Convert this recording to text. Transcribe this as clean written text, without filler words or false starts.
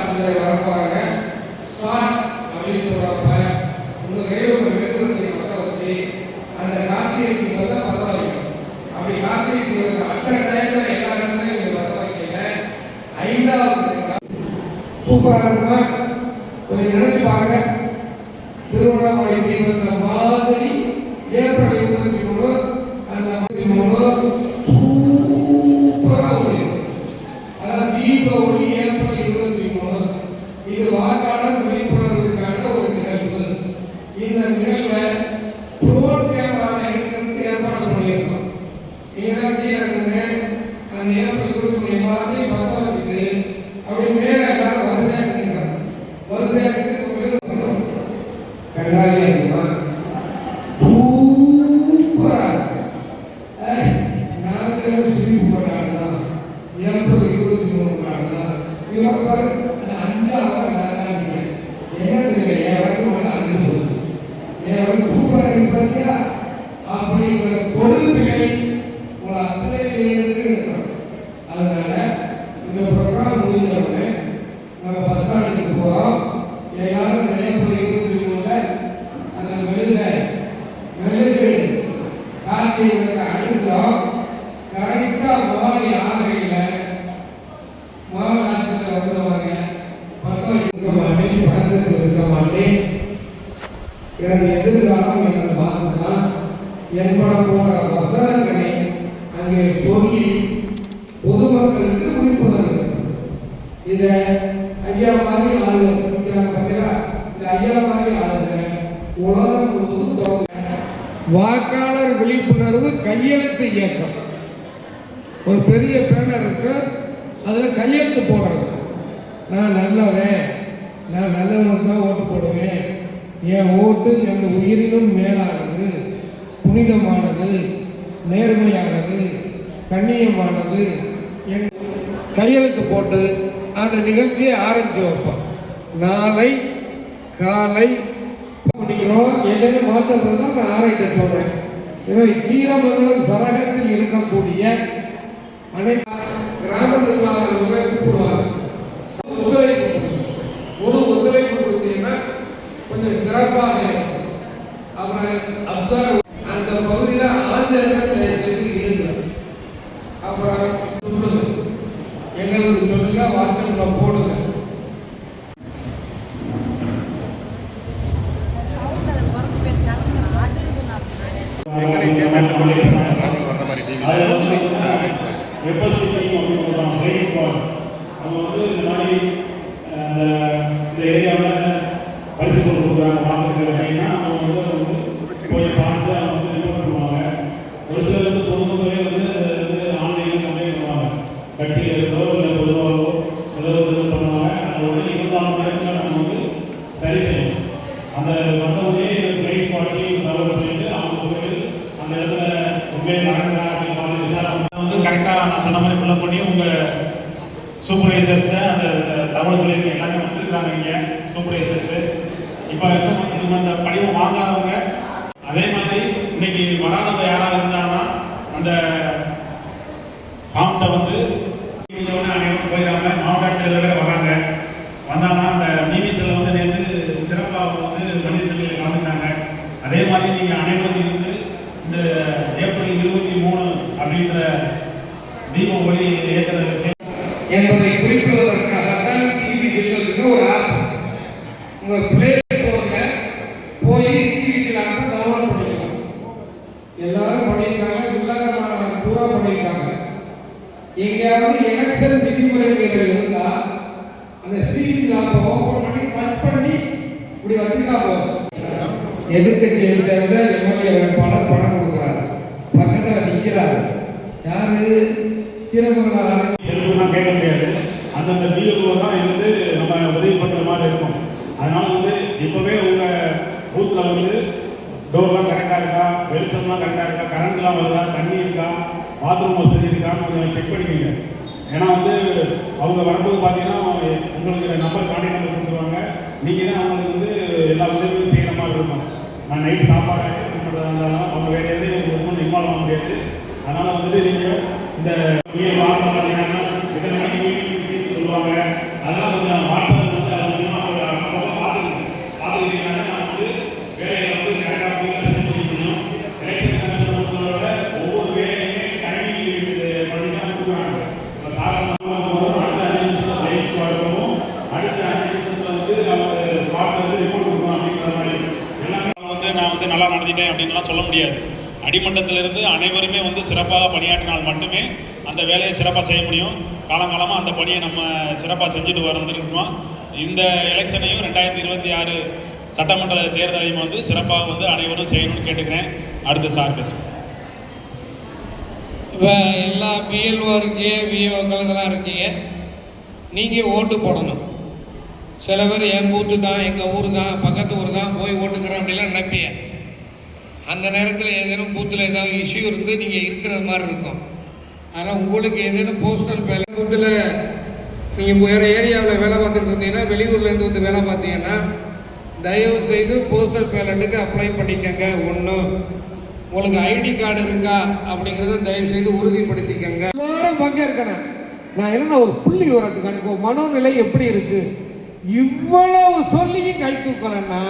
சார்ந்ததை வரப்பாங்க smart அப்படின்னு சொல்றப்ப உங்க கையில் ஒரு மெழுகுவர்த்தி பற்ற வச்சு அந்த கார்த்திகை தீபத்தை பற்ற வைக்கணும். அப்படி கார்த்திகை தீபத்தை அற்ற டயத்தில் எல்லா இடத்துலையும் நீங்க பற்ற வைக்கல. 5வது சூப்பராக இருக்குமா? கொஞ்சம் நினைச்சு பாருங்க. திருவண்ணாமலை தீபத்தை மாதிரி ஏப்ரல் 23 அந்த 23 சூப்பராக முடியும். அதாவது தீபாவளி ஏப்ரல் 23 இது வாக்காளர் விழிப்புணர்வுக்கான ஒரு நிகழ்வு. இந்த நிகழ்வை ட்ரோன் கேமராவை எடுக்கிறதுக்கு ஏற்பாடு பண்ணியிருக்கோம். அந்த ஏப்ரல் 23 மாதிரி பற்ற வச்சுட்டு அப்படி மேலே எல்லாரும் வரிசையாக எடுத்துக்கிறாங்க. வரிசையாக எடுத்து கண்டாலே இருக்குமா? சூப்பராக நாங்கள் சிரிப்பு போட்டாங்கதான் ஏப்ரல் 23 நாள்தான் இவங்க பாரு 5வது நாள் எனக்கு எனக்கு அனுபவிச்சு எனக்கு சூப்பராக இருப்பாங்க. அப்படிங்கிற கொடுப்பினை உங்களை அத்தனை பேருக்கு இருக்கணும். அதனால இந்த ப்ரோக்ராம் முடிஞ்சவுடனே நம்ம பஸ் ஸ்டாண்டுக்கு போகிறோம். எல்லாரும் ஏப்ரல் 23 அந்த மெழுகு கார்த்திகை அடுத்தோம். கரெக்டாக மாலை 6 மாவட்டத்தில் வந்துடுவாங்க. பக்கம் இருக்க மாட்டேன், படத்துக்கு இருக்க மாட்டேன். எனது எதிர்காலம் எனது வாக்கு தான் என்பன போன்ற வசனங்களை அங்கே சொல்லி பொதுமக்களுக்கு விழிப்புணர்வு. இதை ஐயா மாதிரி ஆளு பார்த்தீங்களா? இந்த ஐயா மாதிரி ஆளுங்க உலகம் முழுவதும் வாக்காளர் விழிப்புணர்வு கையெழுத்து இயக்கம் ஒரு பெரிய பேனர் இருக்கு. அதில் கையெழுத்து போடுறது. நான் நல்லவன், நான் நல்லவனுக்கு தான் ஓட்டு போடுவேன், என் ஓட்டு என் உயிரினும் மேலானது, புனிதமானது, நேர்மையானது, கண்ணியமானது என் கையெழுத்து போட்டு அந்த நிகழ்ச்சியை ஆரம்பித்து வைப்போம். நாளை காலை முடிக்கிறோம். என்னென்ன மாற்றங்கள் தான் நான் ஆராய்ச்சி சொல்கிறேன். ஏன்னா கீரமங்கலம் சரகத்தில் இருக்கக்கூடிய அனைத்து கிராம நிர்வாகங்களை கூப்பிடுவாங்க. ஒத்துழைப்பு கொடுத்தீங்கன்னா கொஞ்சம் சிறப்பாக இருக்கும். அப்புறம் அந்த பகுதியில் ஆந்திரர்கள் இருக்கு. அப்புறம் சொல்லுங்க, எங்களுக்கு சொல்லுங்க, வாட்ஸ்அப்பில் போடுங்க. அவங்க வந்து இந்த மாதிரி இந்த ஏரியாவில் பரிசு கொடுக்குறாங்க வாக்குகள் அப்படின்னா அவங்க வந்து போய் பார்த்து அவங்க வந்து ரிப்போர்ட் பண்ணுவாங்க. ஒரு சிலர் வந்து பொதுமக்களே வந்து ஆன்லைனில் கம்ப்ளைண்ட் பண்ணுவாங்க. கட்சியில் இருந்தோ இல்லை பொதுவாகவோ ஏதோ இது பண்ணுவாங்க. அதை வந்து 24 மணி நேரத்தில் நம்ம வந்து சரி செய்யணும். அந்த வந்தவங்களே பிரைஸ் பார்ட்டி தகவல் சொல்லிட்டு அவங்க போய் அந்த இடத்துல உண்மையை நடக்குதா அப்படின்னு பார்த்து விசாரணை வந்து கரெக்டாக நான் சொன்ன மாதிரி ஃபில்அப் பண்ணி உங்கள் சூப்பர்வைசர்ஸை அந்த தகவல் சொல்லியிருக்க எல்லாமே வந்துருக்காங்க. இங்கே சூப்பர்வைசர்ஸு இப்போ இது அந்த படிவம் வாங்காதவங்க அதே மாதிரி இன்னைக்கு வராதவங்க யாராவது இருந்தாங்கன்னா அந்த ஃபார்ம்ஸை வந்து அனைவரும் போயிடறாங்க. மாவட்ட ஆட்சியர் வேறு வராங்க. வந்தாங்கன்னா அந்த டிவிசியில் வந்து நேற்று சிறப்பாக வந்து மனித சந்தையில் கலந்துட்டாங்க. அதே மாதிரி நீங்கள் அனைவரும் இருந்து இந்த ஏப்ரல் 23 அப்படின்ற தீப ஒளி ஏற்ற என்பதை குறிப்பிடுவதற்காகத்தான் சிபிடிக்கு ஒரு ஆப் உங்க பிளே ஸ்டோர்ல போய் சிபிடி ஆப் டவுன்லோட் பண்ணிக்கலாம். எல்லாரும் பண்ணியிருக்காங்க, வில்லங்கமான பூரா பண்ணியிருக்காங்க. எங்கேயாவது எலெக்ஷன் விதிமுறைகள் இருந்தா அந்த சிபிடி ஆப்பை ஓபன் பண்ணி டச் பண்ணி இப்படி வச்சுட்டா போதும். எதிர்கட்சி எதிர்த்து எம்எல்ஏ வேட்பாளர் பணம் கொடுக்குறாரு, பக்கத்தில் நிற்கிறாரு. யாரு? கீரமங்கலம் கேட்க முடியாது. அந்தந்த வீடுகளை தான் இருந்து நம்ம உதவி பண்ணுற மாதிரி இருக்கும். அதனால் வந்து இப்போவே உங்கள் பூத்தில் வந்து டோர்லாம் கரெக்டாக இருக்கா, வெளிச்சம்லாம் கரெக்டாக இருக்கா, கரண்ட்லாம் வருதா, தண்ணி இருக்கா, பாத்ரூம் வசதி இருக்கான்னு கொஞ்சம் செக் பண்ணிக்கோங்க. ஏன்னா வந்து அவங்க வரும்போது பார்த்தீங்கன்னா உங்களுக்கு நம்பர் கான்டாக்ட் நம்பர் கொடுத்துருவாங்க. நீங்கள் தான் அவங்களுக்கு வந்து எல்லா உதவியும் செய்கிற மாதிரி இருக்கும். நான் நைட் சாப்பாடு பண்ணுறதா இருந்தாலும் அவங்க வேறு எதுவும் ஒன்றும் இன்வால்வ் ஆக முடியாது. அதனால் வந்துட்டு நீங்கள் இந்த வார்த்தை பார்த்தீங்கன்னா இத்தனை மணிக்கு சொல்லுவாங்க. அதெல்லாம் கொஞ்சம் வாட்ஸ்அப் சொல்ல முடியாது. அடிமட்டத்திலிருந்து அனைவருமே வந்து சிறப்பாக பணியாற்றினால் மட்டுமே அந்த வேலையை சிறப்பாக செய்ய முடியும். காலங்காலமாக அந்த பணியை நம்ம சிறப்பாக செஞ்சுட்டு வந்துருக்கோம். இந்த எலெக்ஷனையும் 2026 சட்டமன்ற தேர்தலையும் வந்து சிறப்பாக வந்து அனைவரும் செய்யணும்னு கேட்டுக்கிறேன். அடுத்து சார் பேசுவோம். இப்போ எல்லா பிஎல்ஓ இருக்கீங்க, விஓக்கள் இதெல்லாம் இருக்கீங்க. நீங்கள் ஓட்டு போடணும். சில பேர் என் பூத்து தான், எங்கள் ஊர் தான், பக்கத்து ஊர் தான், போய் ஓட்டுக்கிறேன் அப்படிலாம் நினைப்பீங்க. அந்த நேரத்தில் ஏதேனும் பூத்தில் ஏதாவது இஷ்யூ இருந்து நீங்கள் இருக்கிறது மாதிரி இருக்கும். அதனால் உங்களுக்கு ஏதேனும் போஸ்டல் பேலட் பூத்தில் நீங்கள் வேறு ஏரியாவில் வேலை பார்த்துட்டு இருந்தீங்கன்னா, வெளியூர்லேருந்து வந்து வேலை பார்த்தீங்கன்னா, தயவு செய்து போஸ்டல் பேலட்டுக்கு அப்ளை பண்ணிக்கங்க. ஒன்று, உங்களுக்கு ஐடி கார்டு இருக்கா அப்படிங்கிறத தயவு செய்து உறுதிப்படுத்திக்கங்க. எல்லாரும் பங்கேற்கணும். நான் என்ன ஒரு புள்ளி விவரத்துக்கு மனோநிலை எப்படி இருக்குது, இவ்வளவு சொல்லியும் கை தூக்கலன்னா